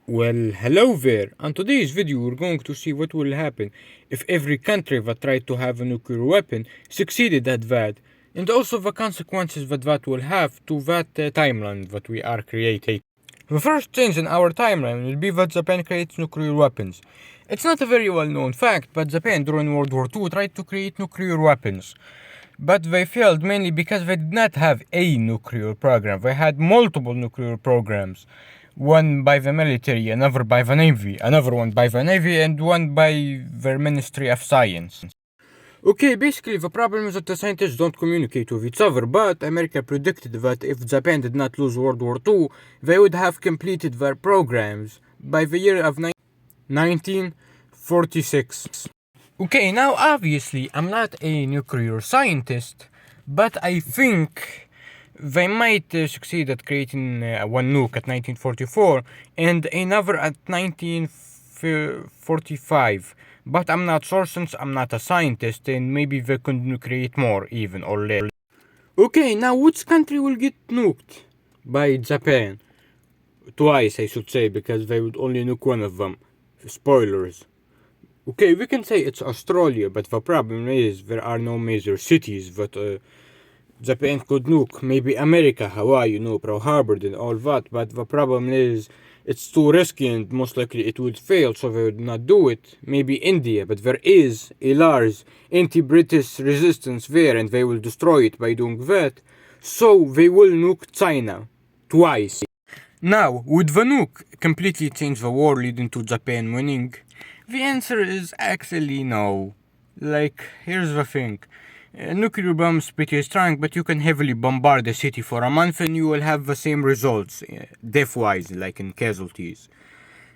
Well, hello there. On today's video, we're going to see what will happen if every country that tried to have a nuclear weapon succeeded at that, and also the consequences that will have to that timeline that we are creating. The first change in our timeline will be that Japan creates nuclear weapons. It's not a very well known fact, but Japan during World War II tried to create nuclear weapons. But they failed mainly because they did not have a nuclear program. They had multiple nuclear programs. One by the military, another by the navy, another one by the navy, and one by their Ministry of Science. Okay, basically the problem is that the scientists don't communicate with each other, but America predicted that if Japan did not lose World War II, they would have completed their programs by the year of 1946. Okay, now obviously I'm not a nuclear scientist, but I think they might succeed at creating one nuke at 1944 and another at 1945. But I'm not sure since I'm not a scientist, and maybe they could create more even or less. Okay, now which country will get nuked by Japan? Twice, I should say, because they would only nuke one of them. Spoilers. Okay, we can say it's Australia, but the problem is there are no major cities that Japan could nuke. Maybe America, Hawaii, Pearl Harbor and all that, but the problem is it's too risky and most likely it would fail, so they would not do it. Maybe India, but there is a large anti-British resistance there and they will destroy it by doing that. So they will nuke China twice. Now, would the nuke completely change the war leading to Japan winning? The answer is actually no. Like, here's the thing. A nuclear bomb is pretty strong, but you can heavily bombard a city for a month and you will have the same results, death-wise, like in casualties.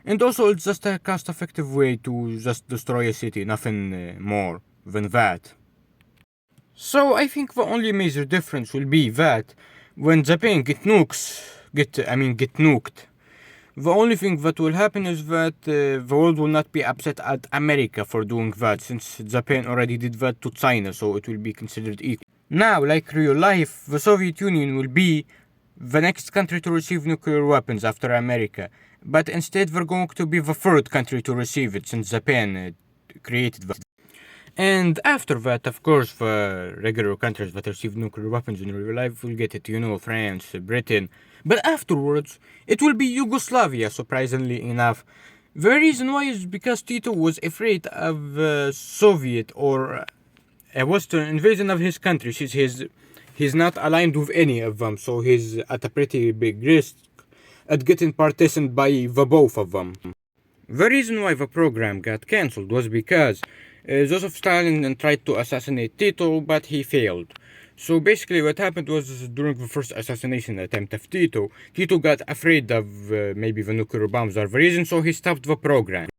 And also, it's just a cost-effective way to just destroy a city, nothing more than that. So I think the only major difference will be that when Japan get nuked, the only thing that will happen is that the world will not be upset at America for doing that, since Japan already did that to China, so it will be considered equal. Now, like real life, the Soviet Union will be the next country to receive nuclear weapons after America, but instead they're going to be the third country to receive it, since Japan created that. And after that, of course, the regular countries that receive nuclear weapons in real life will get it, France, Britain. But afterwards, it will be Yugoslavia, surprisingly enough. The reason why is because Tito was afraid of Soviet or a Western invasion of his country. He's not aligned with any of them, so he's at a pretty big risk at getting partitioned by the both of them. The reason why the program got cancelled was because Joseph Stalin tried to assassinate Tito, but he failed. So basically what happened was during the first assassination attempt of Tito, Tito got afraid of maybe the nuclear bombs are the reason, so he stopped the program.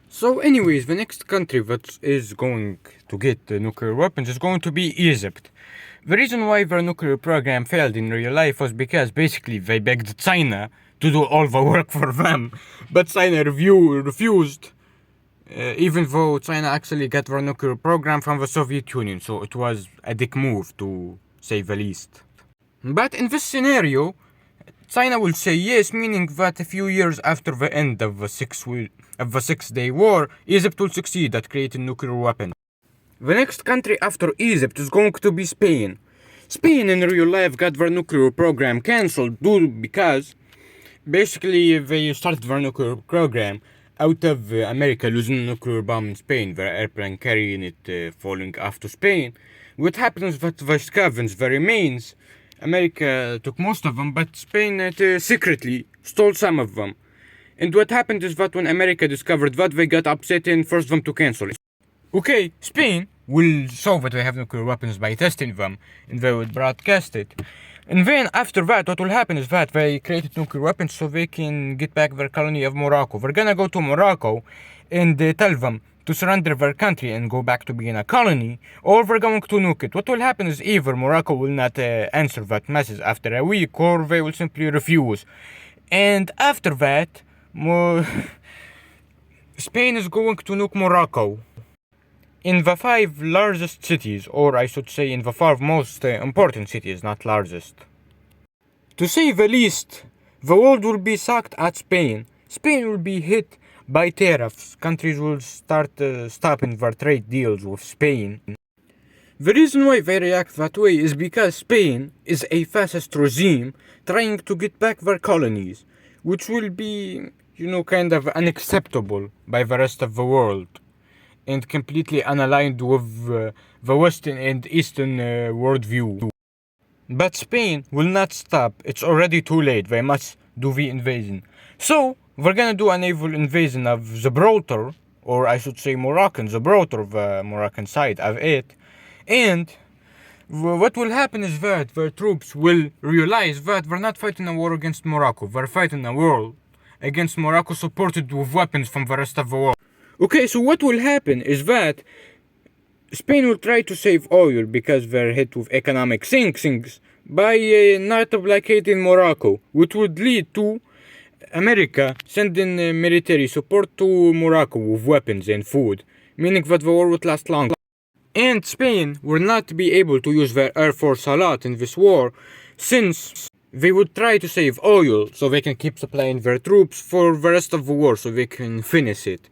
So anyways, the next country that is going to get nuclear weapons is going to be Egypt. The reason why their nuclear program failed in real life was because basically they begged China to do all the work for them, but China refused. Even though China actually got their nuclear program from the Soviet Union, so it was a dick move to say the least. But in this scenario, China will say yes, meaning that a few years after the end of the Six-Day War, Egypt will succeed at creating nuclear weapons. The next country after Egypt is going to be Spain. Spain in real life got their nuclear program cancelled because basically they started their nuclear program out of America losing a nuclear bomb in Spain, their airplane carrying it falling off to Spain. What happens is that the scavenged the remains. America took most of them, but Spain secretly stole some of them. And what happened is that when America discovered that, they got upset and forced them to cancel it. Okay, Spain will show that they have nuclear weapons by testing them, and they will broadcast it. And then after that, what will happen is that they created nuclear weapons so they can get back their colony of Morocco. They're gonna go to Morocco and tell them to surrender their country and go back to being a colony, or they're going to nuke it. What will happen is either Morocco will not answer that message after a week, or they will simply refuse. And after that, Spain is going to nuke Morocco. In the 5 largest cities, or I should say in the 5 most important cities, not largest. To say the least, the world will be shocked at Spain, Spain will be hit by tariffs. Countries will start stopping their trade deals with Spain. The reason why they react that way is because Spain is a fascist regime trying to get back their colonies, which will be, kind of unacceptable by the rest of the world and completely unaligned with the Western and Eastern worldview. But Spain will not stop. It's already too late. They must do the invasion. So, we're gonna do a naval invasion of Gibraltar, or I should say Moroccan, Gibraltar, the Moroccan side of it. And what will happen is that their troops will realize that they're not fighting a war against Morocco. They're fighting a war against Morocco supported with weapons from the rest of the world. Okay, so what will happen is that Spain will try to save oil because they're hit with economic sanctions by not blockading Morocco, which would lead to America sending military support to Morocco with weapons and food, meaning that the war would last long. And Spain will not be able to use their air force a lot in this war, since they would try to save oil so they can keep supplying their troops for the rest of the war so they can finish it.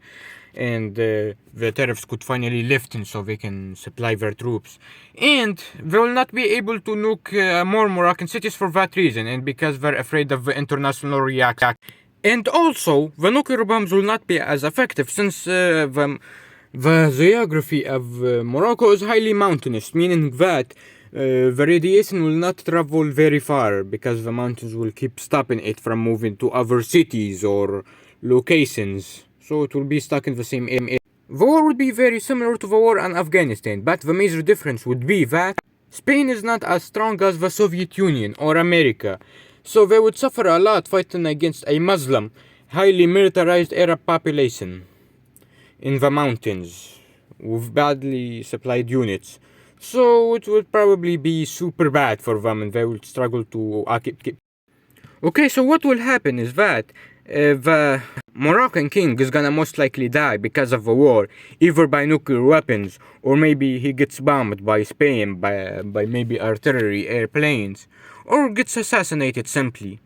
And the tariffs could finally lift so they can supply their troops. And they will not be able to nuke more Moroccan cities for that reason, and because they're afraid of the international reaction. And also, the nuclear bombs will not be as effective since the geography of Morocco is highly mountainous, meaning that the radiation will not travel very far because the mountains will keep stopping it from moving to other cities or locations. So it will be stuck in the same area. The war would be very similar to the war in Afghanistan, but the major difference would be that Spain is not as strong as the Soviet Union or America, so they would suffer a lot fighting against a Muslim, highly militarized Arab population in the mountains with badly supplied units. So it would probably be super bad for them and they would struggle to keep. Okay, so what will happen is that the Moroccan king is gonna most likely die because of the war, either by nuclear weapons or maybe he gets bombed by Spain by maybe artillery airplanes, or gets assassinated simply.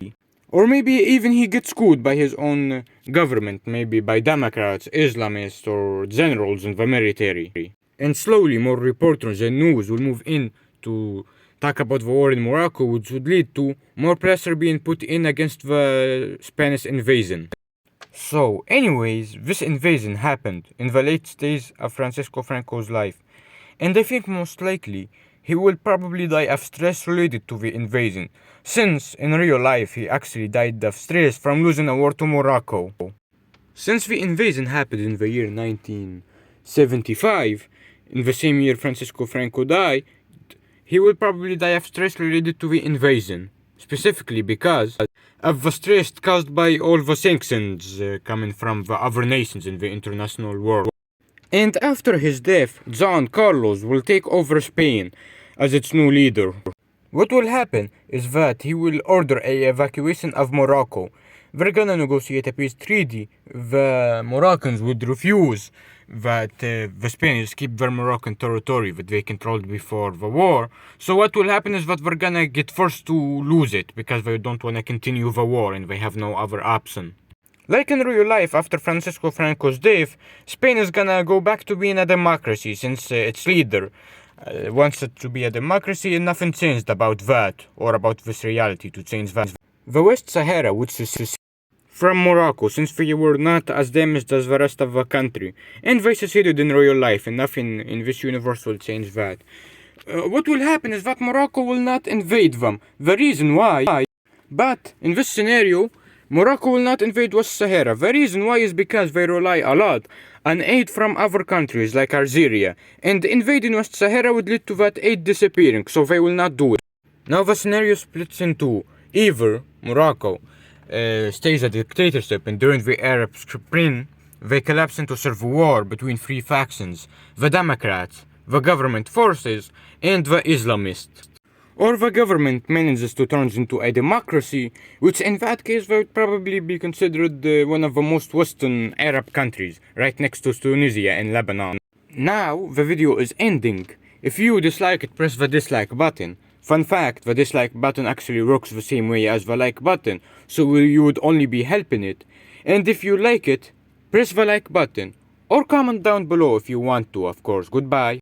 Or maybe even he gets screwed by his own government, maybe by Democrats, Islamists, or generals in the military. And slowly more reporters and news will move in to talk about the war in Morocco, which would lead to more pressure being put in against the Spanish invasion. So, anyways, this invasion happened in the late stages of Francisco Franco's life, and I think most likely he will probably die of stress related to the invasion, since in real life he actually died of stress from losing a war to Morocco. Since the invasion happened in the year 1975, in the same year Francisco Franco died, he will probably die of stress related to the invasion, specifically because of the stress caused by all the sanctions coming from the other nations in the international world. And after his death, Juan Carlos will take over Spain as its new leader. What will happen is that he will order an evacuation of Morocco. They're gonna negotiate a peace treaty. The Moroccans would refuse that the Spaniards keep their Moroccan territory that they controlled before the war. So what will happen is that they're gonna get forced to lose it because they don't wanna continue the war and they have no other option. Like in real life, after Francisco Franco's death, Spain is gonna go back to being a democracy since its leader wants it to be a democracy, and nothing changed about that or about this reality to change that. The West Sahara, which is from Morocco, since they were not as damaged as the rest of the country, and they seceded in real life, and nothing in this universe will change that. What will happen is that Morocco will not invade them. The reason why, but in this scenario, Morocco will not invade West Sahara. The reason why is because they rely a lot on aid from other countries like Algeria, and invading West Sahara would lead to that aid disappearing, so they will not do it. Now the scenario splits into either Morocco stays a dictatorship, and during the Arab Spring they collapse into civil war between three factions: the Democrats, the government forces, and the Islamists. Or the government manages to turn into a democracy, which in that case would probably be considered one of the most Western Arab countries, right next to Tunisia and Lebanon. Now the video is ending. If you dislike it, press the dislike button. Fun fact, the dislike button actually works the same way as the like button, so you would only be helping it. And if you like it, press the like button or comment down below if you want to, of course. Goodbye.